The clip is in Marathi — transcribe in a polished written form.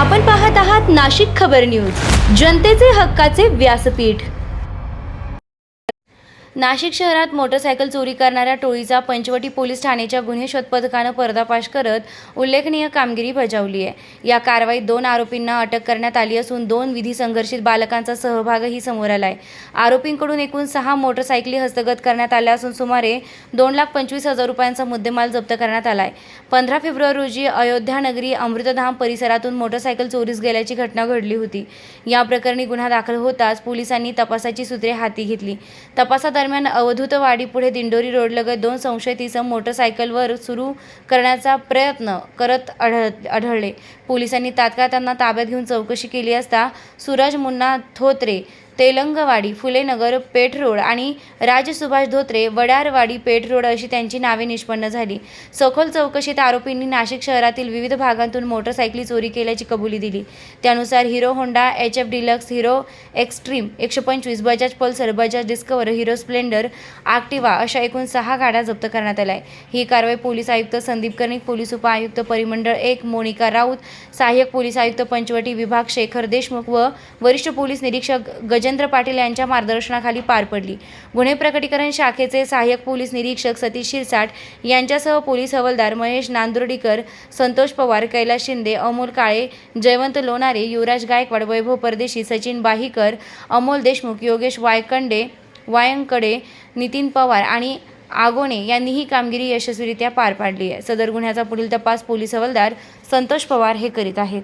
आपण पाहत आहात नाशिक खबर न्यूज, जनतेचे हक्काचे व्यासपीठ। नाशिक शहरात मोटरसायकल चोरी करणाऱ्या टोळीचा पंचवटी पोलीस ठाण्याच्या गुन्हे शोध पथकानं पर्दाफाश करत उल्लेखनीय कामगिरी बजावली आहे। या कारवाईत 2 आरोपींना अटक करण्यात आली असून 2 विधी संघर्षित बालकांचा सहभागही समोर आलाय। आरोपींकडून एकूण 6 मोटरसायकली हस्तगत करण्यात आल्या असून सुमारे 2,25,000 रुपयांचा मुद्देमाल जप्त करण्यात आलाय। 15 फेब्रुवारी रोजी अयोध्या नगरी अमृतधाम परिसरातून मोटरसायकल चोरीस गेल्याची घटना घडली होती। या प्रकरणी गुन्हा दाखल होताच पोलिसांनी तपासाची सूत्रे हाती घेतली। तपासादरम्यान अवधूतवाडी पुढे दिंडोरी रोडलगत 2 संशयित इसम मोटरसायकलवर सुरू करण्याचा प्रयत्न करत आढळले। पोलिसांनी तात्काळ त्यांना ताब्यात घेऊन चौकशी केली असता सूरज मुन्ना धोत्रे, तेलंगवाडी फुलेनगर पेठ रोड आणि राज सुभाष धोत्रे, वडारवाडी पेठ रोड अशी त्यांची नावे निष्पन्न झाली। सखोल चौकशीत आरोपींनी नाशिक शहरातील विविध भागांतून मोटरसायकली चोरी केल्याची कबुली दिली। त्यानुसार Hero Honda HF Deluxe, Hero Xtreme 125, Bajaj Pulsar, Bajaj Discover, Hero Splendor, Activa अशा एकूण 6 गाड्या जप्त करण्यात आल्या। ही कारवाई पोलीस आयुक्त संदीप कर्णिक, पोलीस उपआयुक्त परिमंडळ 1 मोनिका राऊत, सहाय्यक पोलीस आयुक्त पंचवटी विभाग शेखर देशमुख व वरिष्ठ पोलीस निरीक्षक गजेंद्र पाटील यांच्या मार्गदर्शनाखाली पार पडली। गुन्हे प्रकटीकरण शाखेचे सहाय्यक पोलीस निरीक्षक सतीश शिरसाट यांच्यासह पोलीस हवालदार महेश नांदुर्डीकर, संतोष पवार, कैलास शिंदे, अमोल काळे, जयवंत लोणारे, युवराज गायकवाड, वैभव परदेशी, सचिन बाहीकर, अमोल देशमुख, योगेश वायंकडे, नितीन पवार आणि आगोणे यांनी ही कामगिरी यशस्वीरित्या पार पाडली आहे। सदर गुन्ह्याचा पुढील तपास पोलीस हवालदार संतोष पवार हे करीत आहेत।